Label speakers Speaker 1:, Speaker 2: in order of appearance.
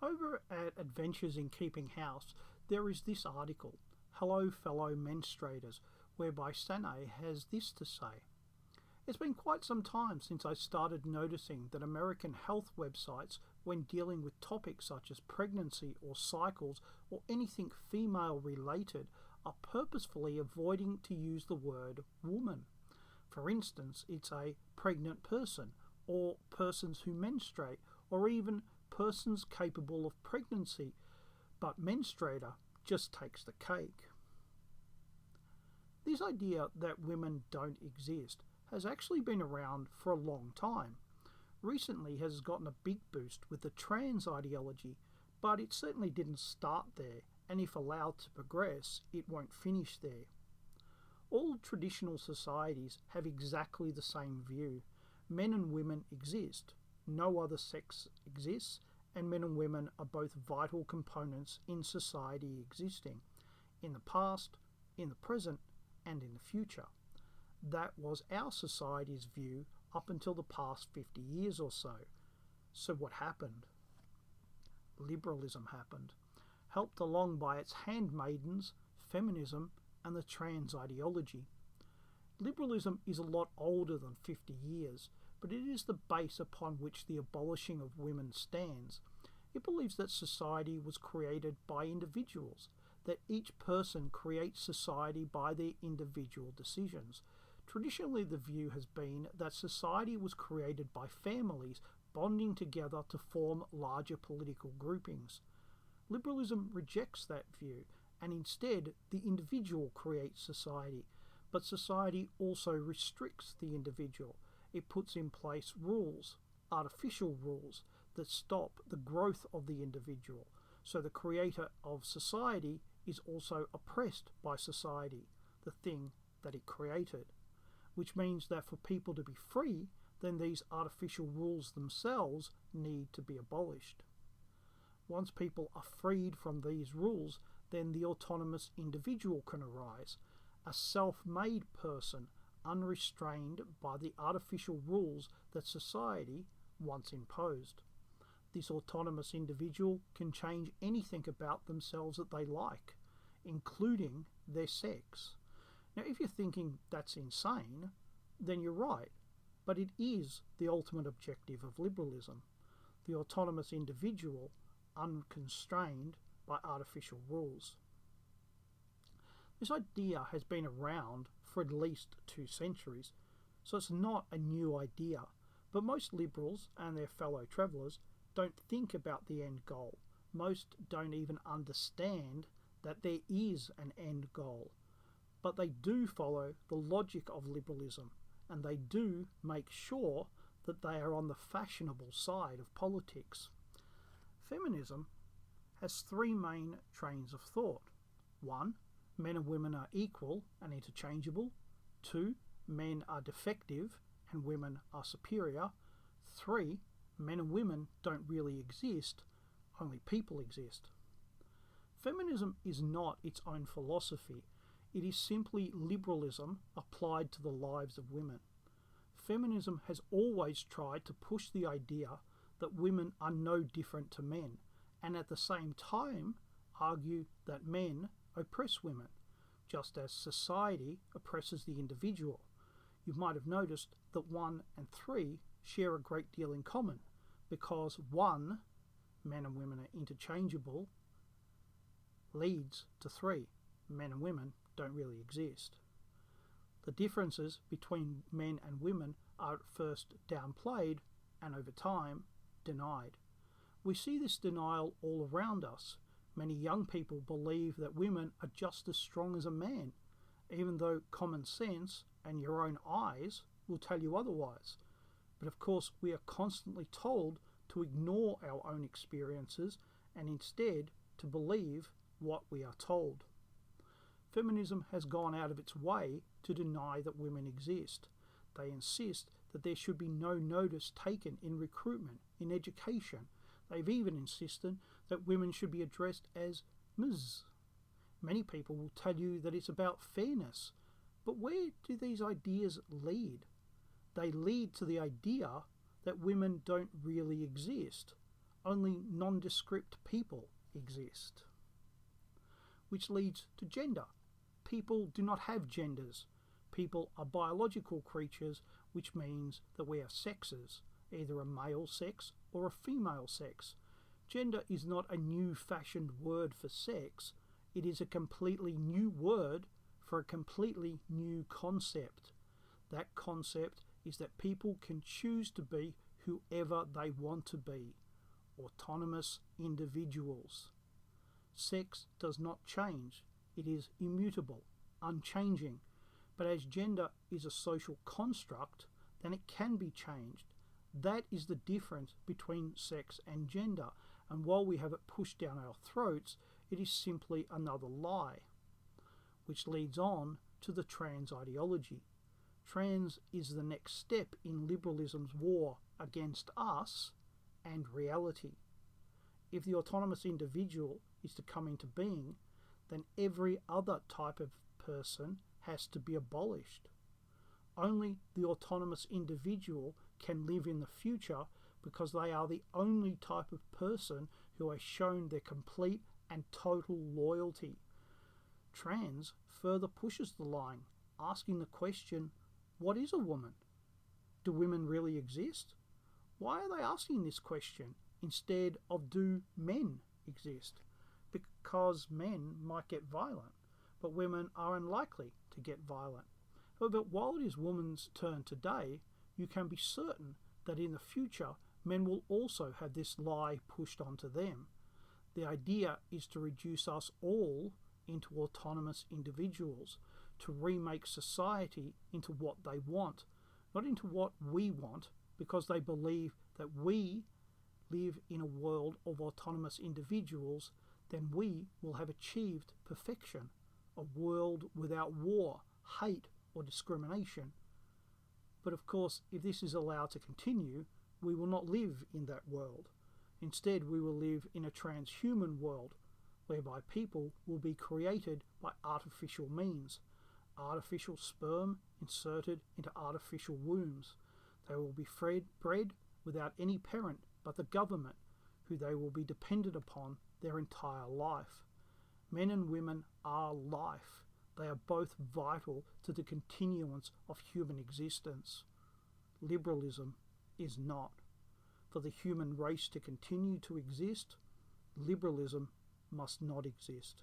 Speaker 1: Over at Adventures in Keeping House, there is this article, Hello Fellow Menstruators, whereby Sane has this to say. It's been quite some time since I started noticing that American health websites, when dealing with topics such as pregnancy or cycles or anything female related, are purposefully avoiding to use the word woman. For instance, it's a pregnant person, or persons who menstruate, or even persons capable of pregnancy, but menstruator just takes the cake. This idea that women don't exist has actually been around for a long time. Recently has gotten a big boost with the trans ideology, but it certainly didn't start there, and if allowed to progress, it won't finish there. All traditional societies have exactly the same view. Men and women exist. No other sex exists, and men and women are both vital components in society existing, in the past, in the present, and in the future. That was our society's view up until the past 50 years or so. So what happened? Liberalism happened, helped along by its handmaidens, feminism, and the trans ideology. Liberalism is a lot older than 50 years, but it is the base upon which the abolishing of women stands. It believes that society was created by individuals, that each person creates society by their individual decisions. Traditionally, the view has been that society was created by families bonding together to form larger political groupings. Liberalism rejects that view, and instead the individual creates society, but society also restricts the individual. It puts in place rules, artificial rules, that stop the growth of the individual. So the creator of society is also oppressed by society, the thing that it created. Which means that for people to be free, then these artificial rules themselves need to be abolished. Once people are freed from these rules, then the autonomous individual can arise, a self-made person, unrestrained by the artificial rules that society once imposed. This autonomous individual can change anything about themselves that they like, including their sex. Now, if you're thinking that's insane, then you're right, but it is the ultimate objective of liberalism, the autonomous individual unconstrained by artificial rules. This idea has been around for at least 2 centuries, so it's not a new idea, but most liberals and their fellow travellers don't think about the end goal. Most don't even understand that there is an end goal, but they do follow the logic of liberalism, and they do make sure that they are on the fashionable side of politics. Feminism has 3 main trains of thought. 1. Men and women are equal and interchangeable. 2. Men are defective and women are superior. 3. Men and women don't really exist, only people exist. Feminism is not its own philosophy. It is simply liberalism applied to the lives of women. Feminism has always tried to push the idea that women are no different to men, and at the same time argue that men oppress women, just as society oppresses the individual. You might have noticed that 1 and 3 share a great deal in common, because 1, men and women are interchangeable, leads to 3, men and women don't really exist. The differences between men and women are at first downplayed and over time denied. We see this denial all around us. Many young people believe that women are just as strong as a man, even though common sense and your own eyes will tell you otherwise. But of course, we are constantly told to ignore our own experiences and instead to believe what we are told. Feminism has gone out of its way to deny that women exist. They insist that there should be no notice taken in recruitment, in education. They've even insisted that women should be addressed as Ms. Many people will tell you that it's about fairness, but where do these ideas lead? They lead to the idea that women don't really exist, Only nondescript people exist. Which leads to gender. People do not have genders. People are biological creatures, which means that we have sexes, either a male sex or a female sex. Gender is not a new-fashioned word for sex. It is a completely new word for a completely new concept. That concept is that people can choose to be whoever they want to be, autonomous individuals. Sex does not change. It is immutable, unchanging. But as gender is a social construct, then it can be changed. That is the difference between sex and gender, and while we have it pushed down our throats, it is simply another lie. Which leads on to the trans ideology. Trans is the next step in liberalism's war against us and reality. If the autonomous individual is to come into being, then every other type of person has to be abolished. Only the autonomous individual can live in the future because they are the only type of person who has shown their complete and total loyalty. Trans further pushes the line, asking the question, what is a woman? Do women really exist? Why are they asking this question instead of do men exist? Because men might get violent, but women are unlikely to get violent. However, while it is women's turn today, you can be certain that in the future men will also have this lie pushed onto them. The idea is to reduce us all into autonomous individuals, to remake society into what they want, not into what we want, because they believe that we live in a world of autonomous individuals, then we will have achieved perfection, a world without war, hate, or discrimination. But of course, if this is allowed to continue, we will not live in that world. Instead, we will live in a transhuman world, whereby people will be created by artificial means, artificial sperm inserted into artificial wombs. They will be bred without any parent but the government, who they will be dependent upon their entire life. Men and women are life. They are both vital to the continuance of human existence. Liberalism is not. For the human race to continue to exist, liberalism must not exist.